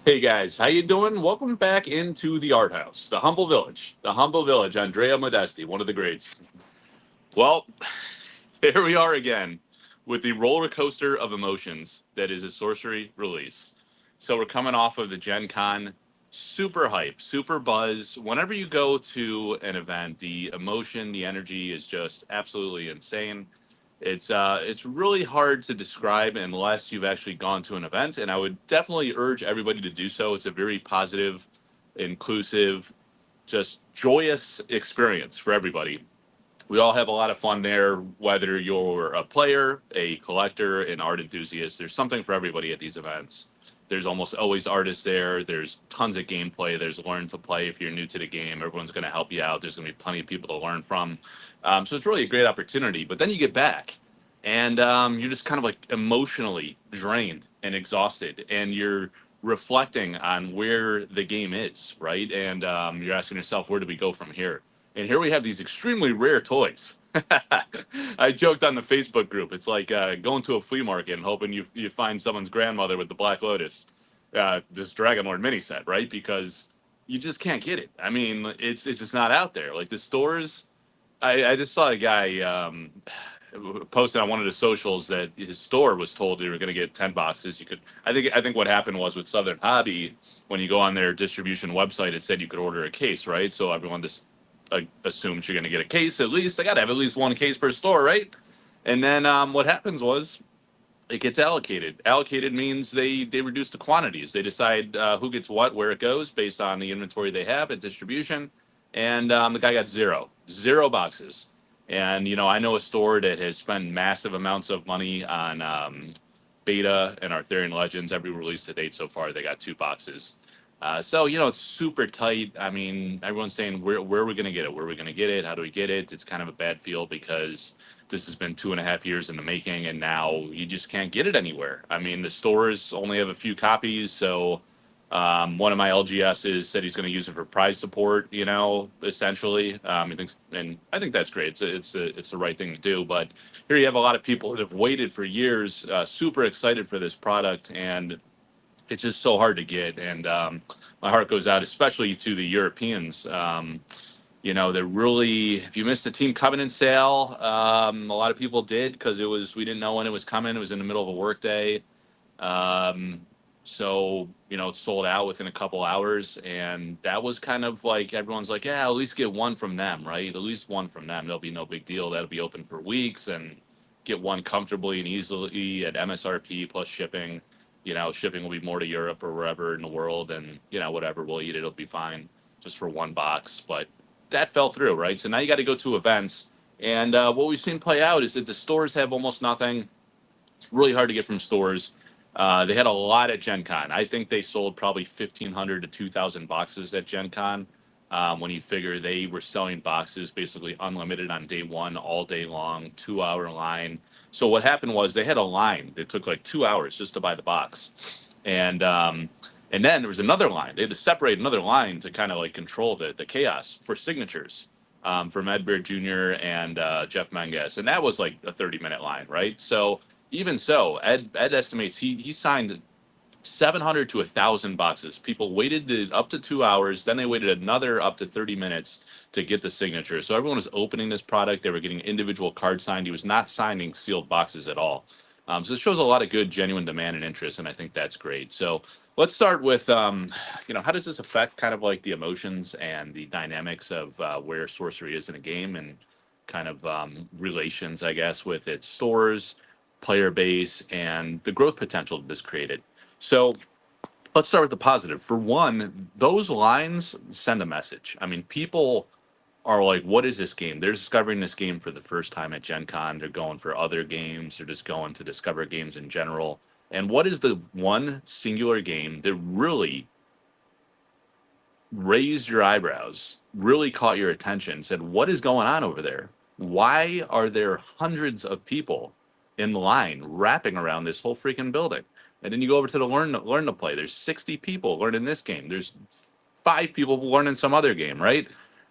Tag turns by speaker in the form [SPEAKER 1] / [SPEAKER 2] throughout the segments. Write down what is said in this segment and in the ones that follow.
[SPEAKER 1] Hey guys, how you doing? Welcome back into the art house, the humble village. Andrea Modesti, one of the greats. Well, here we are again with the roller coaster of emotions that is a sorcery release. So we're coming off of the Gen Con, super hype, super buzz. Whenever you go to an event, the emotion, the energy is just absolutely insane. It's really hard to describe unless you've actually gone to an event, and I would definitely urge everybody to do so. It's a very positive, inclusive, just joyous experience for everybody. We all have a lot of fun there, whether you're a player, a collector, an art enthusiast. There's something for everybody at these events. There's almost always artists there. There's tons of gameplay. There's learn to play if you're new to the game. Everyone's going to help you out. There's going to be plenty of people to learn from. So it's really a great opportunity. But then you get back and you're just kind of like emotionally drained and exhausted. And you're reflecting on where the game is, right? And you're asking yourself, where do we go from here? And here we have these extremely rare toys. I joked on the Facebook group. It's like going to a flea market and hoping you find someone's grandmother with the Black Lotus, this Dragonlord mini set, right? Because you just can't get it. I mean, it's just not out there. Like the stores, I just saw a guy posted on one of the socials that his store was told they were going to get 10 boxes. You could, I think what happened was with Southern Hobby, when you go on their distribution website, it said you could order a case, right? So everyone just assumes you're going to get a case at least. I got to have at least one case per store, right? And then what happens was it gets allocated. Allocated means they reduce the quantities. They decide who gets what, where it goes, based on the inventory they have at distribution. And the guy got zero boxes. And I know a store that has spent massive amounts of money on Beta and Arthurian Legends. Every release to date so far, they got two boxes. So it's super tight. I mean, everyone's saying where are we going to get it? Where are we going to get it? How do we get it? It's kind of a bad feel because this has been 2.5 years in the making, and now you just can't get it anywhere. I mean, the stores only have a few copies, so one of my LGSs said he's going to use it for prize support. Essentially, he thinks, and I think that's great. It's the right thing to do. But here you have a lot of people that have waited for years, super excited for this product, and it's just so hard to get. And my heart goes out, especially to the Europeans. They're really, if you missed the Team Covenant sale, a lot of people did because we didn't know when it was coming. It was in the middle of a workday. Um, so, it sold out within a couple hours. And that was kind of like everyone's like, yeah, at least get one from them, right? At least one from them. There'll be no big deal. That'll be open for weeks and get one comfortably and easily at MSRP plus shipping. Shipping will be more to Europe or wherever in the world. And, whatever, we'll eat it. It'll be fine just for one box. But that fell through, right? So now you got to go to events. And what we've seen play out is that the stores have almost nothing. It's really hard to get from stores. They had a lot at Gen Con. I think they sold probably 1,500 to 2,000 boxes at Gen Con. When you figure they were selling boxes basically unlimited on day one, all day long, 2 hour line. So what happened was they had a line that took like 2 hours just to buy the box. And and then there was another line. They had to separate another line to kind of like control the chaos for signatures from Ed Bear Jr. and Jeff Menges. And that was like a 30-minute line, right? So even so, Ed estimates he signed 700 to 1,000 boxes. People waited up to 2 hours, then they waited another up to 30 minutes to get the signature. So everyone was opening this product. They were getting individual cards signed. He was not signing sealed boxes at all. So it shows a lot of good, genuine demand and interest, and I think that's great. So let's start with, how does this affect kind of like the emotions and the dynamics of where sorcery is in a game and kind of relations, I guess, with its stores, player base, and the growth potential that this created. So let's start with the positive. For one, those lines send a message. I mean, people are like, what is this game? They're discovering this game for the first time at Gen Con. They're going for other games. They're just going to discover games in general. And what is the one singular game that really raised your eyebrows, really caught your attention, said, what is going on over there? Why are there hundreds of people in line wrapping around this whole freaking building? And then you go over to the learn to play. There's 60 people learning this game. There's 5 people learning some other game, right?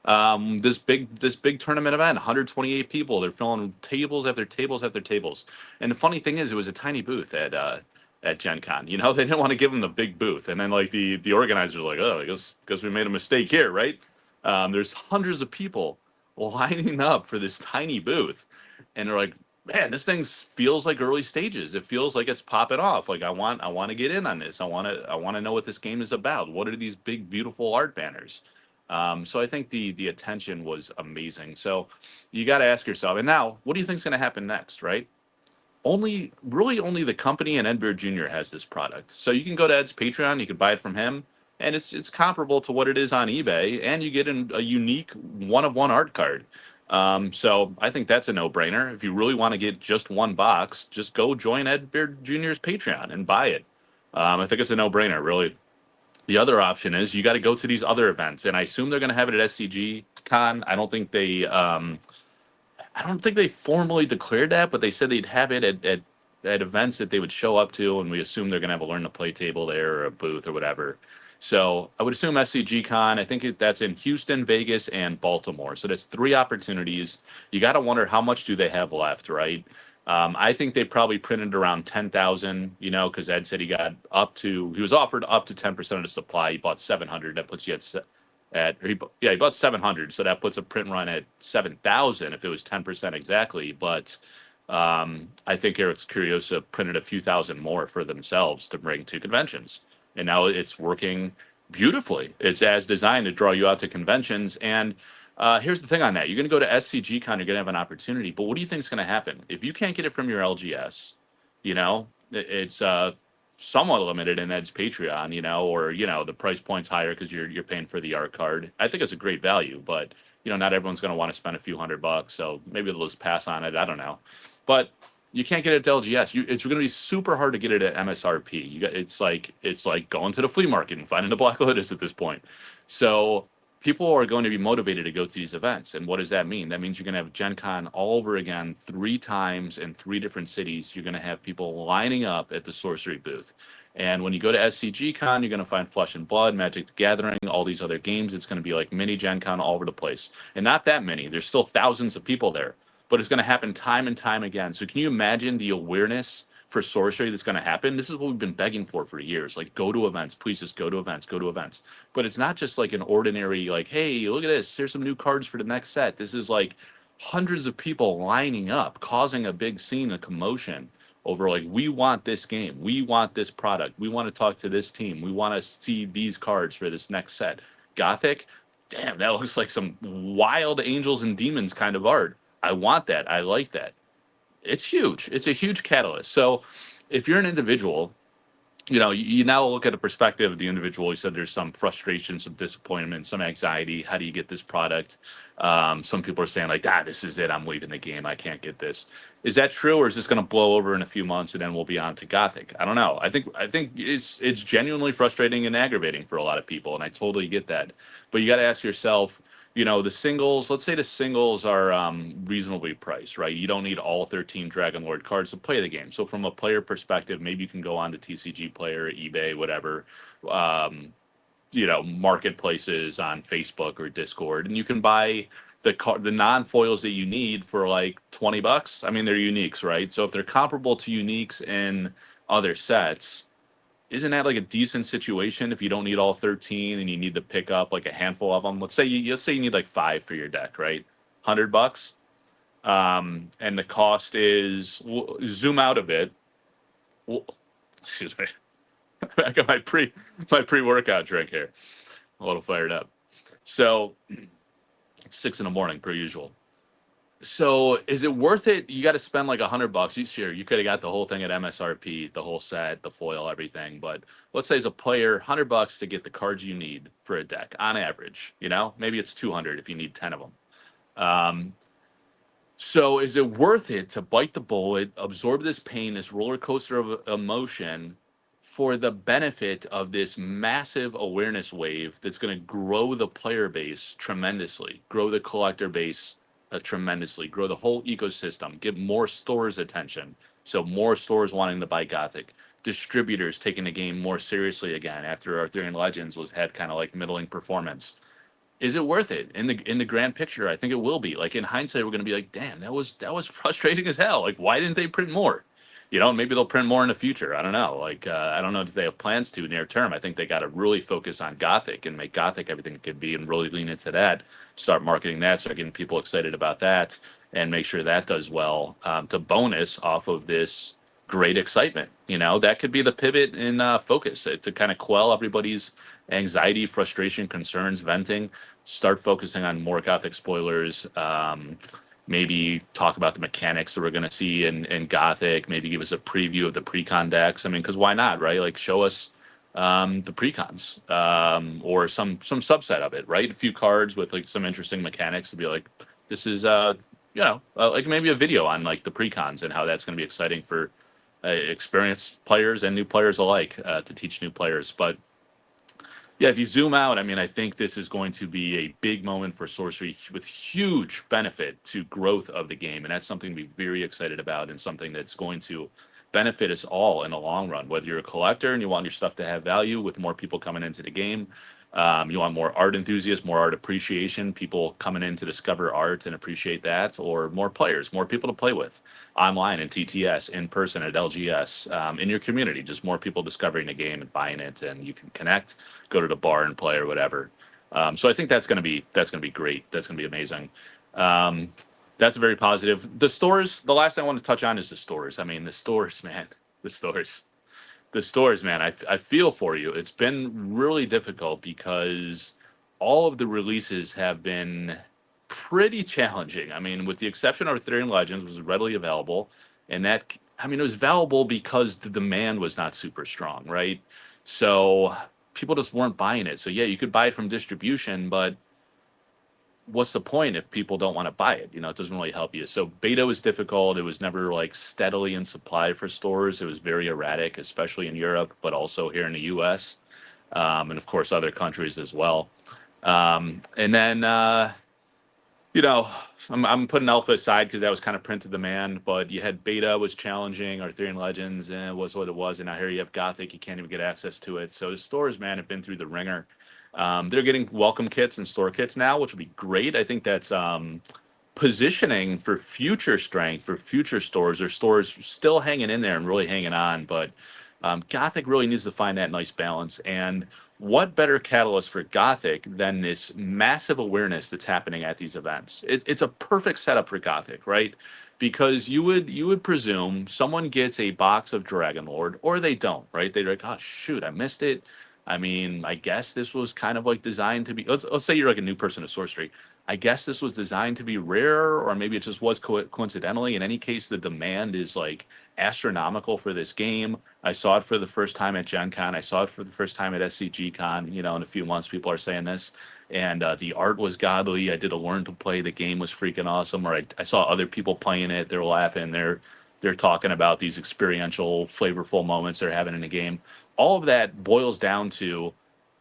[SPEAKER 1] This big tournament event, 128 people. They're filling tables after tables after tables. And the funny thing is, it was a tiny booth at at Gen Con. You know, they didn't want to give them the big booth. And then like the organizers were like, oh, I guess we made a mistake here, right? There's hundreds of people lining up for this tiny booth. And they're like, man, this thing feels like early stages. It feels like it's popping off. Like I want to get in on this. I want to know what this game is about. What are these big beautiful art banners? So I think the attention was amazing. So you got to ask yourself, and now what do you think is going to happen next, right? Only the company and Ed Beard Jr. has this product. So you can go to Ed's Patreon, you can buy it from him, and it's comparable to what it is on eBay, and you get a unique one of one art card. So I think that's a no brainer. If you really want to get just one box, just go join Ed Beard Jr.'s Patreon and buy it. I think it's a no brainer, really. The other option is you got to go to these other events, and I assume they're going to have it at SCG Con. I don't think they formally declared that, but they said they'd have it at events that they would show up to, and we assume they're going to have a learn to play table there or a booth or whatever. So I would assume SCG Con. I think that's in Houston, Vegas, and Baltimore. So that's three opportunities. You got to wonder how much do they have left, right? I think they probably printed around 10,000. You know, because Ed said he was offered up to 10% of the supply. He bought 700. That puts you he bought 700, so that puts a print run at 7,000 if it was 10% exactly. But I think Eric Curiosa printed a few thousand more for themselves to bring to conventions, and now it's working beautifully. It's as designed to draw you out to conventions. And here's the thing on that: you're going to go to SCG Con, you're going to have an opportunity. But what do you think is going to happen if you can't get it from your LGS? You know, it's somewhat limited in Ed's Patreon, or the price point's higher because you're paying for the art card. I think it's a great value, but not everyone's going to want to spend a few $100, so maybe they'll just pass on it. I don't know, but you can't get it at LGS. It's going to be super hard to get it at MSRP. It's like going to the flea market and finding a Black Lotus at this point. So people are going to be motivated to go to these events. And what does that mean? That means you're going to have Gen Con all over again 3 times in 3 different cities. You're going to have people lining up at the Sorcery booth. And when you go to SCG Con, you're going to find Flesh and Blood, Magic the Gathering, all these other games. It's going to be like mini Gen Con all over the place. And not that many. There's still thousands of people there. But it's going to happen time and time again. So can you imagine the awareness for sorcery that's going to happen? This is what we've been begging for years. Like, go to events, please, just go to events, go to events. But it's not just like an ordinary, like, hey, look at this, here's some new cards for the next set. This is like hundreds of people lining up, causing a big scene, a commotion over, like, we want this game, we want this product, we want to talk to this team, we want to see these cards for this next set. Gothic, damn, that looks like some wild angels and demons kind of art. I want that. I like that. It's huge. It's a huge catalyst. So if you're an individual, you now look at the perspective of the individual. You said there's some frustration, some disappointment, some anxiety. How do you get this product? Some people are saying like, this is it. I'm leaving the game. I can't get this. Is that true, or is this going to blow over in a few months and then we'll be on to Gothic? I don't know. I think it's genuinely frustrating and aggravating for a lot of people, and I totally get that. But you got to ask yourself, the singles, let's say the singles are reasonably priced, right? You don't need all 13 Dragon Lord cards to play the game. So from a player perspective, maybe you can go on to TCG Player, eBay, whatever, marketplaces on Facebook or Discord, and you can buy the non-foils that you need for like $20. I mean, they're uniques, right? So if they're comparable to uniques in other sets, isn't that like a decent situation if you don't need all 13 and you need to pick up like a handful of them? Let's say you need like 5 for your deck, right? $100. And the cost is, zoom out a bit. Excuse me. I got my pre-workout drink here. A little fired up. So 6 in the morning per usual. So is it worth it? You got to spend like $100. Sure, you could have got the whole thing at MSRP, the whole set, the foil, everything. But let's say as a player, $100 to get the cards you need for a deck on average. Maybe it's 200 if you need 10 of them. So is it worth it to bite the bullet, absorb this pain, this roller coaster of emotion, for the benefit of this massive awareness wave that's going to grow the player base tremendously, grow the collector base tremendously, grow the whole ecosystem, get more stores attention, so more stores wanting to buy Gothic, distributors taking the game more seriously again after Arthurian Legends had kind of like middling performance? Is it worth it in the grand picture? I think it will be. Like, in hindsight, we're going to be like, damn, that was frustrating as hell. Like, why didn't they print more? Maybe they'll print more in the future. I don't know. I don't know if they have plans to near term. I think they got to really focus on Gothic and make Gothic everything it could be, and really lean into that. Start marketing that, start getting people excited about that, and make sure that does well, to bonus off of this great excitement. That could be the pivot in focus, to kind of quell everybody's anxiety, frustration, concerns, venting. Start focusing on more Gothic spoilers. Maybe talk about the mechanics that we're going to see in Gothic. Maybe give us a preview of the precon decks. I mean, because why not, right? Like, show us the precons, or some subset of it, right? A few cards with like some interesting mechanics to be like, this is like maybe a video on like the precons and how that's going to be exciting for experienced players and new players alike, to teach new players. But yeah, if you zoom out, I mean, I think this is going to be a big moment for Sorcery with huge benefit to growth of the game. And that's something to be very excited about, and something that's going to benefit us all in the long run. Whether you're a collector and you want your stuff to have value with more people coming into the game, you want more art enthusiasts, more art appreciation, people coming in to discover art and appreciate that, or more players, more people to play with online in TTS, in person at LGS, in your community, just more people discovering the game and buying it, and you can connect, go to the bar and play or whatever. So I think that's gonna be great. That's gonna be amazing. Um, that's very positive. The stores. The last thing I want to touch on is the stores. I mean, the stores, man. The stores man, I feel for you. It's been really difficult because all of the releases have been pretty challenging. I mean, with the exception of Ethereum Legends, which was readily available, and that, I mean, it was valuable because the demand was not super strong, right? So people just weren't buying it. So yeah, you could buy it from distribution, but what's the point if people don't want to buy it? It doesn't really help you. So beta was difficult. It was never like steadily in supply for stores. It was very erratic, especially in Europe, but also here in the US, and of course other countries as well. And then, you know, I'm putting alpha aside because that was kind of printed demand, but you had beta was challenging, Arthurian Legends, and it was what it was. And now here you have Gothic, you can't even get access to it. So the stores, man, have been through the ringer. They're getting welcome kits and store kits now, which will be great. I think that's positioning for future strength for future stores, or stores still hanging in there and really hanging on. But Gothic really needs to find that nice balance. And what better catalyst for Gothic than this massive awareness that's happening at these events? It's a perfect setup for Gothic, right? Because you would presume someone gets a box of Dragonlord, or they don't, right? They're like, oh shoot, I missed it. I mean, I guess this was kind of like designed to be. Let's say you're like a new person to Sorcery. I guess this was designed to be rare, or maybe it just was coincidentally. In any case, the demand is like astronomical for this game. I saw it for the first time at Gen Con. I saw it for the first time at SCG Con. In a few months, people are saying this. And the art was godly. I did a learn to play. The game was freaking awesome. Or I saw other people playing it. They're laughing. They're talking about these experiential, flavorful moments they're having in the game. All of that boils down to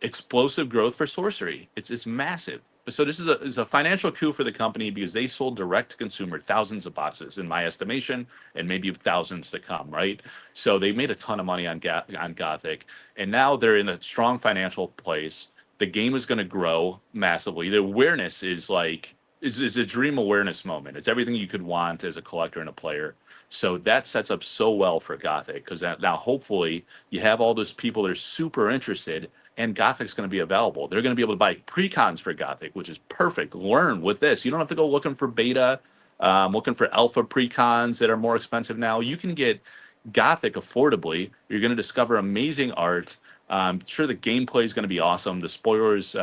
[SPEAKER 1] explosive growth for Sorcery. It's massive. So this is a financial coup for the company because they sold direct to consumer thousands of boxes, in my estimation, and maybe thousands to come. Right. So they made a ton of money on Gothic, and now they're in a strong financial place. The game is going to grow massively. The awareness is a dream awareness moment. It's everything you could want as a collector and a player. So that sets up so well for Gothic, because now hopefully you have all those people that are super interested, and Gothic's going to be available. They're going to be able to buy precons for Gothic, which is perfect. Learn with this. You don't have to go looking for beta, looking for alpha precons that are more expensive now. You can get Gothic affordably. You're going to discover amazing art. Sure, the gameplay is going to be awesome. The spoilers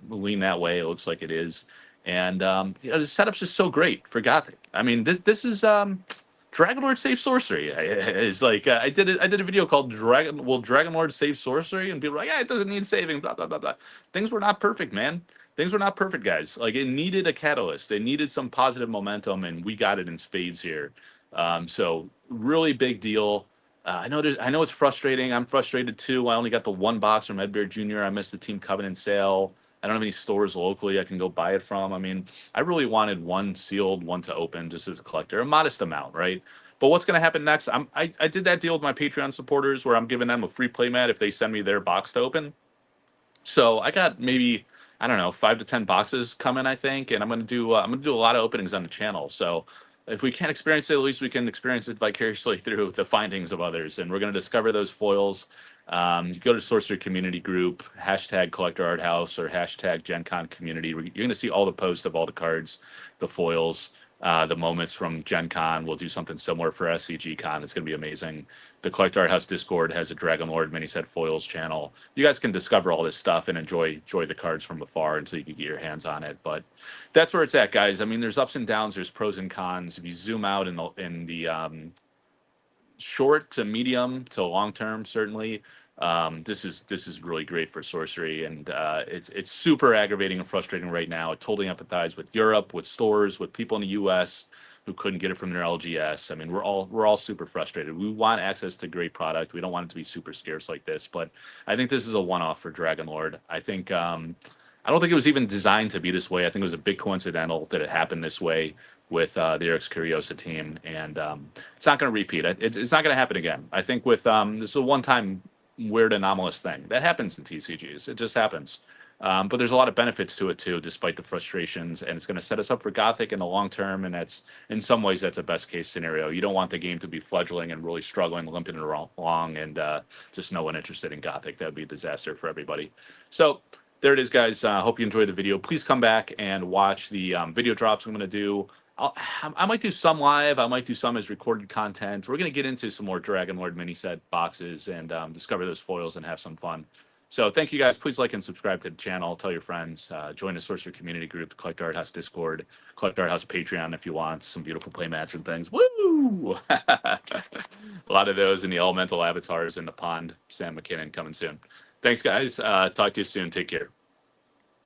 [SPEAKER 1] lean that way. It looks like it is. And the setup's just so great for Gothic. I mean, this is Dragonlord Save Sorcery. It's like I did a video called Will Dragonlord Save Sorcery? And people were like, yeah, it doesn't need saving, blah blah blah blah. Things were not perfect, man. Things were not perfect, guys. Like, it needed a catalyst. It needed some positive momentum, and we got it in spades here. So really big deal. I know it's frustrating. I'm frustrated too. I only got the one box from Ed Bear Jr. I missed the Team Covenant sale. I don't have any stores locally I can go buy it from. I mean, I really wanted one sealed, one to open, just as a collector, a modest amount, right? But what's going to happen next? I did that deal with my Patreon supporters where I'm giving them a free playmat if they send me their box to open. So I got maybe, I don't know, 5 to 10 boxes coming, I think, and I'm gonna do a lot of openings on the channel. So if we can't experience it, at least we can experience it vicariously through the findings of others. And we're going to discover those foils. You go to Sorcery Community Group, hashtag Collector Art House or hashtag Gen Con Community. You're going to see all the posts of all the cards, the foils, the moments from Gen Con. We'll do something similar for SCG Con. It's going to be amazing. The Collector Art House Discord has a Dragonlord Miniset foils channel. You guys can discover all this stuff and enjoy the cards from afar until you can get your hands on it. But that's where it's at, guys. I mean, there's ups and downs. There's pros and cons. If you zoom out in the short to medium to long term, certainly, this is really great for Sorcery, and it's super aggravating and frustrating right now. I totally empathize with Europe, with stores, with people in the U.S. who couldn't get it from their LGS. I mean, we're all super frustrated. We want access to great product. We don't want it to be super scarce like this. But I think this is a one-off for Dragonlord. I think. I don't think it was even designed to be this way. I think it was a big coincidental that it happened this way with the Eric's Curiosa team, and it's not going to repeat. It's not going to happen again. I think with this is a one-time weird anomalous thing that happens in TCGs. It just happens. But there's a lot of benefits to it too, despite the frustrations, and it's going to set us up for Gothic in the long term. And that's in some ways that's a best case scenario. You don't want the game to be fledgling and really struggling, limping along, and just no one interested in Gothic. That would be a disaster for everybody. So there it is, guys. Hope you enjoyed the video. Please come back and watch the video drops I'm going to do. I might do some live. I might do some as recorded content. We're going to get into some more Dragonlord mini set boxes and discover those foils and have some fun. So thank you, guys. Please like and subscribe to the channel. Tell your friends. Join the Sorcerer Community Group, the Collector Art House Discord, Collector Art House Patreon if you want some beautiful playmats and things. Woo! A lot of those in the elemental avatars in the pond. Sam McKinnon coming soon. Thanks, guys. Talk to you soon. Take care.